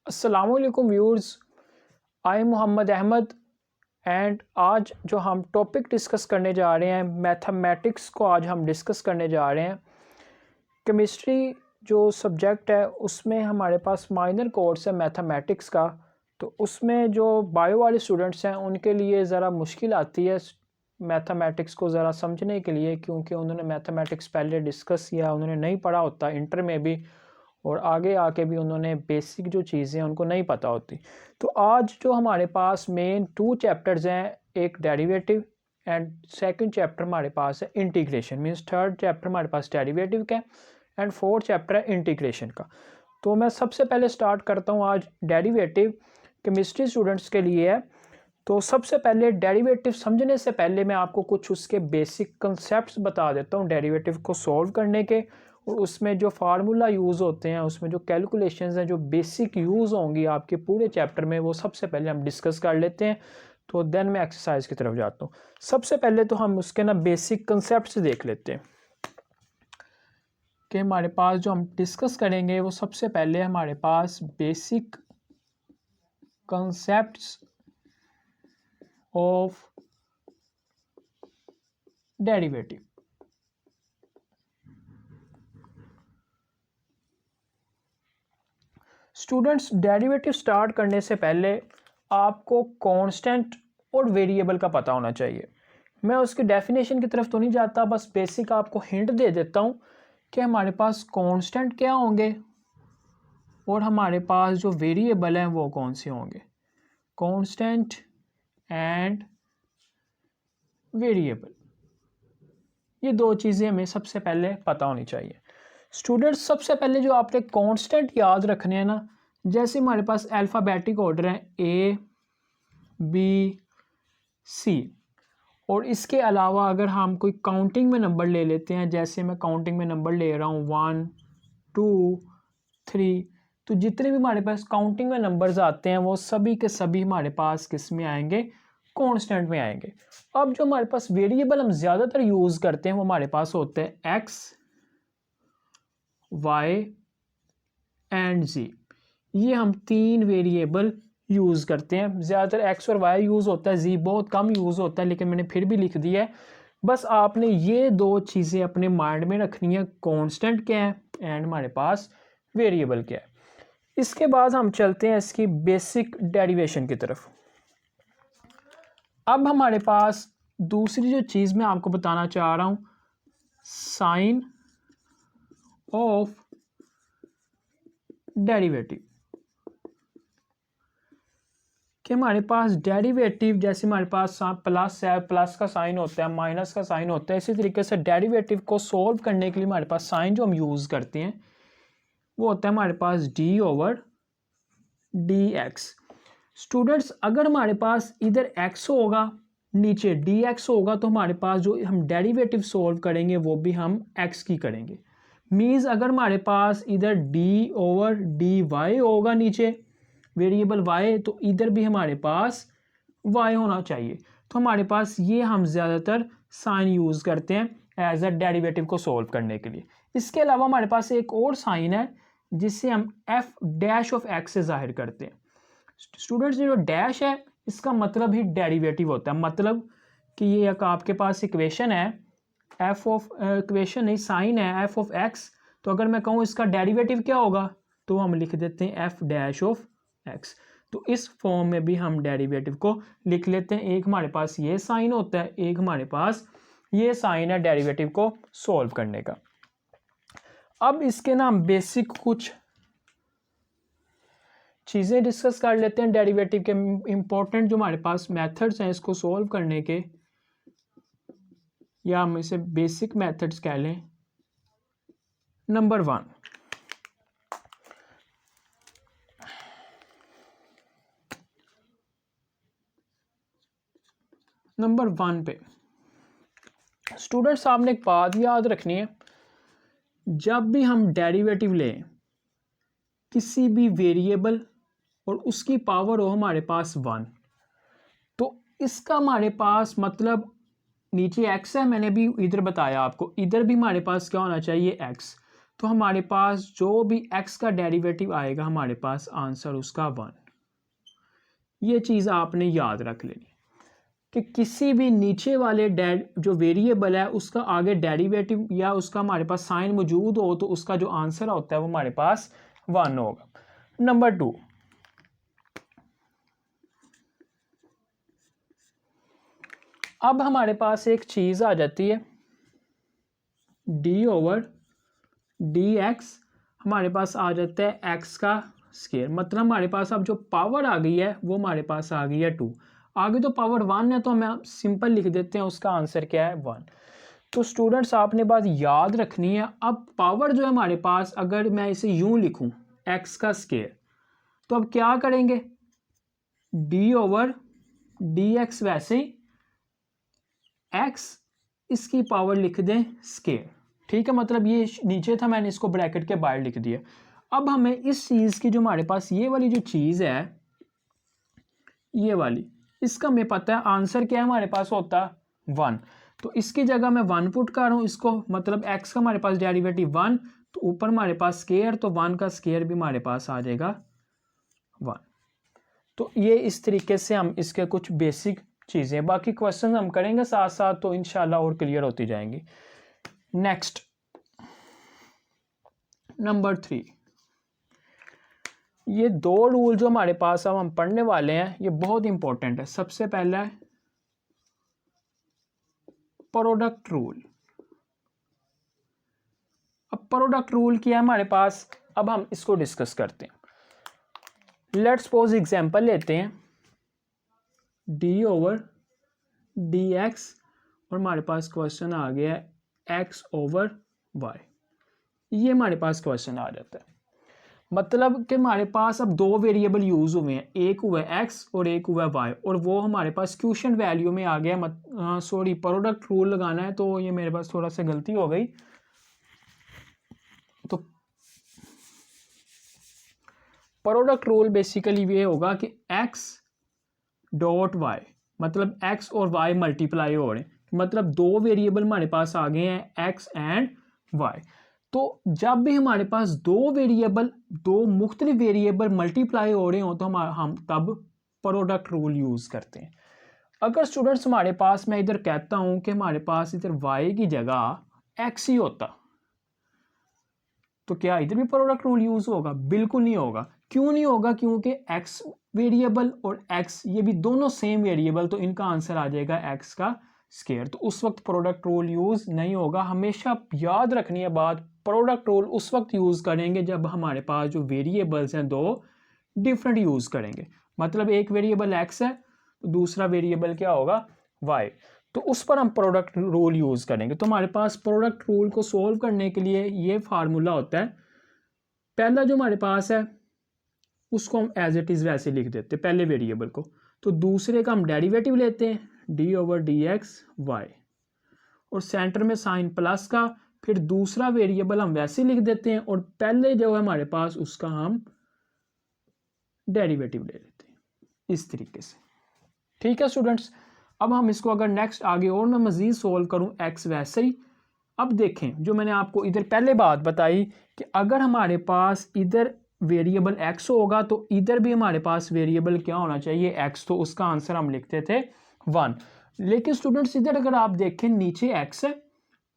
अस्सलामुअलैकुम viewers, I am Mohammad Ahmed and आज जो हम टॉपिक डिस्कस करने जा रहे हैं मैथमेटिक्स को आज हम डिस्कस करने जा रहे हैं। केमिस्ट्री जो सब्जेक्ट है उसमें हमारे पास माइनर कोर्स है मैथमेटिक्स का, तो उसमें जो बायो वाले स्टूडेंट्स हैं उनके लिए ज़रा मुश्किल आती है मैथमेटिक्स को ज़रा समझने के लिए, क्योंकि उन्होंने मैथमेटिक्स पहले डिस्कस किया, उन्होंने नहीं पढ़ा होता इंटर में भी और आगे आके भी उन्होंने बेसिक जो चीज़ें उनको नहीं पता होती। तो आज जो हमारे पास मेन 2 चैप्टर्स हैं, एक डेरिवेटिव एंड सेकंड चैप्टर हमारे पास है इंटीग्रेशन, मींस थर्ड चैप्टर हमारे पास डेरिवेटिव का एंड फोर्थ चैप्टर है इंटीग्रेशन का। तो मैं सबसे पहले स्टार्ट करता हूँ आज डेरिवेटिव केमिस्ट्री स्टूडेंट्स के लिए है। तो सबसे पहले डेरिवेटिव समझने से पहले मैं आपको कुछ उसके बेसिक कंसेप्ट्स बता देता हूँ डेरिवेटिव को सॉल्व करने के, और उसमें जो फार्मूला यूज़ होते हैं, उसमें जो कैलकुलेशंस हैं, जो बेसिक यूज़ होंगी आपके पूरे चैप्टर में, वो सबसे पहले हम डिस्कस कर लेते हैं। तो देन मैं एक्सरसाइज की तरफ जाता हूँ। सबसे पहले तो हम उसके ना बेसिक कंसेप्ट्स देख लेते हैं कि हमारे पास जो हम डिस्कस करेंगे वो सबसे पहले हमारे पास basic concepts of derivative. Students, derivative start करने से पहले आपको कांस्टेंट और वेरिएबल का पता होना चाहिए। मैं उसकी डेफिनेशन की तरफ तो नहीं जाता, बस बेसिक आपको हिंट दे देता हूँ कि हमारे पास कांस्टेंट क्या होंगे और हमारे पास जो वेरिएबल हैं वो कौन से होंगे। कांस्टेंट एंड वेरिएबल, ये दो चीज़ें हमें सबसे पहले पता होनी चाहिए। स्टूडेंट्स, सबसे पहले जो आपने कांस्टेंट याद रखने हैं ना, जैसे हमारे पास अल्फ़ाबेटिक ऑर्डर है A B C, और इसके अलावा अगर हम कोई काउंटिंग में नंबर ले लेते हैं, जैसे मैं काउंटिंग में नंबर ले रहा हूँ 1 2 3, तो जितने भी हमारे पास काउंटिंग में नंबर्स आते हैं वो सभी के सभी हमारे पास किस में आएंगे, कांस्टेंट में आएंगे। अब जो हमारे पास वेरिएबल हम ज़्यादातर यूज़ करते हैं वो हमारे पास होते हैं X Y एंड Z। ये हम 3 वेरिएबल यूज़ करते हैं। ज़्यादातर X और Y यूज़ होता है, Z बहुत कम यूज़ होता है, लेकिन मैंने फिर भी लिख दिया है। बस आपने ये दो चीज़ें अपने माइंड में रखनी है, कांस्टेंट क्या है एंड हमारे पास वेरिएबल क्या है। इसके बाद हम चलते हैं इसकी बेसिक डेरिवेशन की तरफ। अब हमारे पास दूसरी जो चीज़ मैं आपको बताना चाह रहा हूँ, साइन ऑफ डेरिवेटिव, कि हमारे पास डेरिवेटिव जैसे हमारे पास प्लस है, प्लस का साइन होता है, माइनस का साइन होता है, इसी तरीके से डेरिवेटिव को सॉल्व करने के लिए हमारे पास साइन जो हम यूज़ करते हैं वो होता है हमारे पास d/dx। स्टूडेंट्स, अगर हमारे पास इधर x होगा, नीचे dx होगा, तो हमारे पास जो हम डेरिवेटिव सॉल्व करेंगे वो भी हम x की करेंगे। मीन्स अगर हमारे पास इधर d/dy होगा नीचे वेरिएबल y, तो इधर भी हमारे पास y होना चाहिए। तो हमारे पास ये हम ज़्यादातर साइन यूज़ करते हैं एज अ डेरिवेटिव को सॉल्व करने के लिए। इसके अलावा हमारे पास एक और साइन है जिससे हम f' से जाहिर करते हैं। स्टूडेंट्स, जो डैश है इसका मतलब ही डेरिवेटिव होता है, मतलब कि ये एक आपके पास इक्वेशन है, इक्वेशन नहीं, साइन है f(x), तो अगर मैं कहूँ इसका डेरिवेटिव क्या होगा तो हम लिख देते हैं f'(x). तो इस फॉर्म में भी हम डेरिवेटिव को लिख लेते हैं। एक हमारे पास ये साइन होता है, एक हमारे पास ये साइन है डेरिवेटिव को सॉल्व करने का। अब इसके ना हम बेसिक कुछ चीज़ें डिस्कस कर लेते हैं डेरिवेटिव के। इम्पोर्टेंट जो हमारे पास मेथड्स हैं इसको सॉल्व करने के, या हम इसे बेसिक मेथड्स कह लें। नंबर 1 पे स्टूडेंट्स आपने एक बात याद रखनी है, जब भी हम डेरिवेटिव लें किसी भी वेरिएबल और उसकी पावर हो हमारे पास 1, तो इसका हमारे पास मतलब नीचे x है, मैंने भी इधर बताया आपको, इधर भी हमारे पास क्या होना चाहिए x। तो हमारे पास जो भी x का डेरिवेटिव आएगा हमारे पास आंसर उसका 1। ये चीज़ आपने याद रख लेनी कि किसी भी नीचे वाले जो वेरिएबल है उसका आगे डेरिवेटिव या उसका हमारे पास साइन मौजूद हो तो उसका जो आंसर होता है वो हमारे पास 1 होगा। नंबर 2, अब हमारे पास एक चीज़ आ जाती है d/dx, हमारे पास आ जाता है x का स्क्वायर। मतलब हमारे पास अब जो पावर आ गई है वो हमारे पास आ गई है 2। आगे तो पावर 1 है तो हम सिंपल लिख देते हैं, उसका आंसर क्या है 1। तो स्टूडेंट्स आपने बात याद रखनी है। अब पावर जो है हमारे पास, अगर मैं इसे यूं लिखूं x का स्क्वायर, तो अब क्या करेंगे d/dx, वैसे ही x इसकी पावर लिख दें स्क्वायर। ठीक है, मतलब ये नीचे था, मैंने इसको ब्रैकेट के बाहर लिख दिया। अब हमें इस चीज़ की जो हमारे पास ये वाली जो चीज़ है, ये वाली, इसका हमें पता है आंसर क्या है हमारे पास होता 1। तो इसकी जगह मैं 1 पुट कर रहा हूँ इसको, मतलब x का हमारे पास डेरिवेटिव 1, तो ऊपर हमारे पास स्क्वायर, तो 1 का स्क्वायर भी हमारे पास आ जाएगा 1। तो ये इस तरीके से हम इसके कुछ बेसिक चीज़ें, बाकी क्वेश्चन हम करेंगे साथ साथ तो इंशाल्लाह और क्लियर होती जाएंगी। नेक्स्ट, नंबर 3, ये 2 रूल जो हमारे पास अब हम पढ़ने वाले हैं ये बहुत इंपॉर्टेंट है। सबसे पहला है प्रोडक्ट रूल। अब प्रोडक्ट रूल क्या है हमारे पास, अब हम इसको डिस्कस करते हैं। लेट्स सपोज एग्जांपल लेते हैं d/dx और हमारे पास क्वेश्चन आ गया है x/y। ये हमारे पास क्वेश्चन आ जाता है, मतलब कि हमारे पास अब 2 वेरिएबल यूज़ हुए हैं, एक हुआ है x और एक हुआ है y, और वो हमारे पास क्वोशिएंट वैल्यू में आ गया। सॉरी, प्रोडक्ट रूल लगाना है तो ये मेरे पास थोड़ा सा गलती हो गई। तो प्रोडक्ट रूल बेसिकली ये होगा कि x.y, मतलब x और y मल्टीप्लाई हो रहे हैं, मतलब 2 वेरिएबल हमारे पास आ गए हैं x एंड y। तो जब भी हमारे पास 2 मुख्तलिफ वेरिएबल मल्टीप्लाई हो रहे हो तो हम तब प्रोडक्ट रूल यूज़ करते हैं। अगर स्टूडेंट्स हमारे पास, मैं इधर कहता हूं कि हमारे पास इधर y की जगह x ही होता, तो क्या इधर भी प्रोडक्ट रूल यूज़ होगा? बिल्कुल नहीं होगा। क्यों नहीं होगा? क्योंकि x वेरिएबल और x ये भी दोनों सेम वेरिएबल, तो इनका आंसर आ जाएगा x का स्क्वायर। तो उस वक्त प्रोडक्ट रूल यूज़ नहीं होगा। हमेशा याद रखनी है बात, प्रोडक्ट रूल उस वक्त यूज़ करेंगे जब हमारे पास जो वेरिएबल्स हैं 2 डिफरेंट यूज़ करेंगे। मतलब एक वेरिएबल x है तो दूसरा वेरिएबल क्या होगा y, तो उस पर हम प्रोडक्ट रूल यूज़ करेंगे। तो हमारे पास प्रोडक्ट रूल को सोल्व करने के लिए ये फार्मूला होता है। पहला जो हमारे पास है उसको हम एज इट इज़ वैसे लिख देते हैं पहले वेरिएबल को, तो दूसरे का हम डेरिवेटिव लेते हैं d/dx y, और सेंटर में साइन प्लस का, फिर दूसरा वेरिएबल हम वैसे लिख देते हैं और पहले जो है हमारे पास उसका हम डेरिवेटिव ले लेते हैं इस तरीके से। ठीक है स्टूडेंट्स, अब हम इसको अगर नेक्स्ट आगे और मैं मज़ीद सोल्व करूं x वैसे ही। अब देखें, जो मैंने आपको इधर पहले बात बताई कि अगर हमारे पास इधर वेरिएबल x होगा तो इधर भी हमारे पास वेरिएबल क्या होना चाहिए x, तो उसका आंसर हम लिखते थे 1। लेकिन स्टूडेंट्स इधर अगर आप देखें नीचे x है,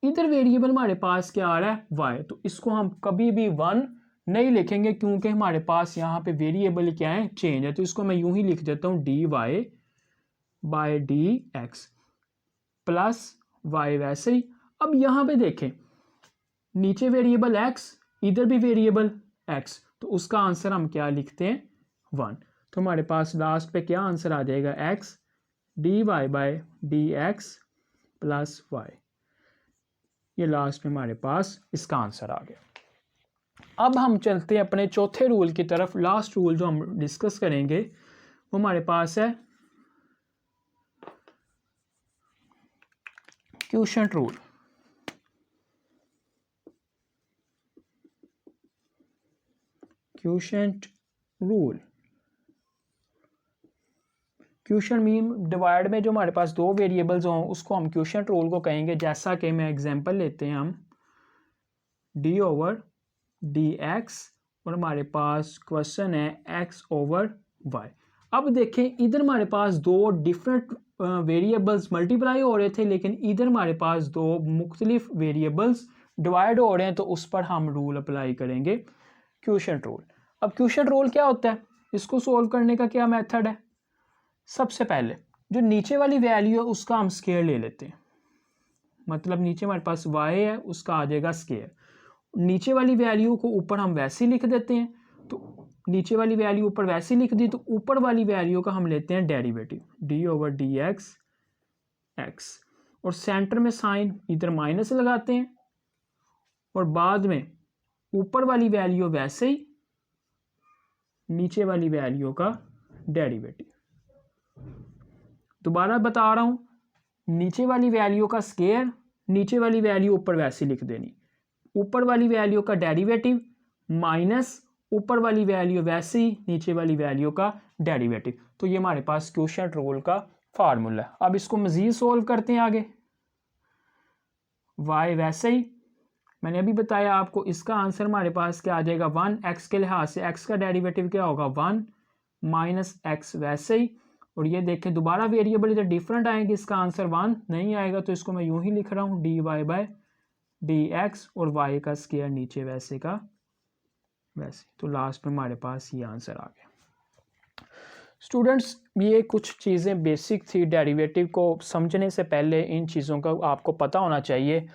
इधर वेरिएबल हमारे पास क्या आ रहा है y, तो इसको हम कभी भी 1 नहीं लिखेंगे क्योंकि हमारे पास यहाँ पे वेरिएबल क्या है चेंज है। तो इसको मैं यूं ही लिख देता हूँ dy/dx प्लस y वैसे ही। अब यहाँ पे देखें नीचे वेरिएबल x, इधर भी वेरिएबल x, तो उसका आंसर हम क्या लिखते हैं 1। तो हमारे पास लास्ट पे क्या आंसर आ जाएगा x dy/dx प्लस y। ये लास्ट में हमारे पास इसका आंसर आ गया। अब हम चलते हैं अपने चौथे रूल की तरफ। लास्ट रूल जो हम डिस्कस करेंगे वो हमारे पास है quotient rule. Quotient rule, quotient mean divide में जो हमारे पास 2 वेरिएबल्स हों उसको हम क्वोशिएंट रूल को कहेंगे। जैसा कि मैं एग्जांपल लेते हैं हम d/dx dx और हमारे पास क्वेश्चन है x ओवर y। अब देखें इधर हमारे पास दो डिफरेंट वेरिएबल्स मल्टीप्लाई हो रहे थे, लेकिन इधर हमारे पास दो मुख्तलिफ वेरिएबल्स डिवाइड हो रहे हैं, तो उस पर हम रूल अप्लाई करेंगे क्वोशिएंट रूल। अब क्वोशिएंट रूल क्या होता है, इसको सोल्व करने का क्या मेथड है? सबसे पहले जो नीचे वाली वैल्यू है उसका हम स्क्वायर ले लेते हैं, मतलब नीचे हमारे पास y है उसका आ जाएगा स्क्वायर। नीचे वाली वैल्यू को ऊपर हम वैसे ही लिख देते हैं, तो नीचे वाली वैल्यू ऊपर वैसे ही लिख दी, तो ऊपर वाली वैल्यू का हम लेते हैं derivative d over D x, और सेंटर में साइन इधर माइनस लगाते हैं, और बाद में ऊपर वाली वैल्यू वैसे ही, नीचे वाली वैल्यू का डेरिवेटिव। दोबारा बता रहा हूं, नीचे वाली वैल्यू का स्क्वायर, नीचे वाली वैल्यू ऊपर वैसे लिख देनी, ऊपर वाली वैल्यू का डेरिवेटिव माइनस ऊपर वाली वैल्यू वैसे ही, नीचे वाली वैल्यू का डेरिवेटिव। तो ये हमारे पास क्वोशिएंट रूल का फार्मूला है। अब इसको मजीद सोल्व करते हैं आगे। y वैसे ही मैंने अभी बताया आपको, इसका आंसर हमारे पास क्या आ जाएगा 1, x के लिहाज से x का डेरिवेटिव क्या होगा 1 माइनस x वैसे ही, और ये देखें दोबारा वेरिएबल इधर डिफरेंट आएंगे, इसका आंसर 1 नहीं आएगा, तो इसको मैं यूं ही लिख रहा हूँ dy बाय dx, और y का स्क्वायर नीचे वैसे का वैसे। तो लास्ट में हमारे पास ये आंसर आ गया। स्टूडेंट्स, ये कुछ चीज़ें बेसिक थी, डेरिवेटिव को समझने से पहले इन चीज़ों का आपको पता होना चाहिए।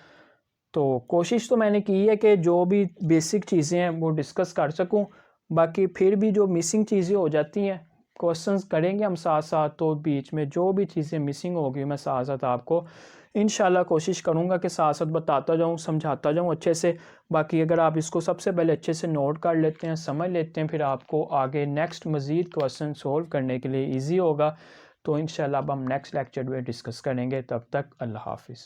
तो कोशिश तो मैंने की है कि जो भी बेसिक चीज़ें हैं वो डिस्कस कर सकूं, बाकी फिर भी जो मिसिंग चीज़ें हो जाती हैं क्वेश्चंस करेंगे हम साथ साथ, तो बीच में जो भी चीज़ें मिसिंग होगी मैं साथ साथ आपको इंशाल्लाह कोशिश करूँगा कि साथ साथ बताता जाऊँ, समझाता जाऊँ अच्छे से। बाकी अगर आप इसको सबसे पहले अच्छे से नोट कर लेते हैं, समझ लेते हैं, फिर आपको आगे नेक्स्ट मज़ीद क्वेश्चन सोल्व करने के लिए ईजी होगा। तो इंशाल्लाह अब हम नेक्स्ट लेक्चर में डिस्कस करेंगे। तब तक अल्लाह हाफिज़।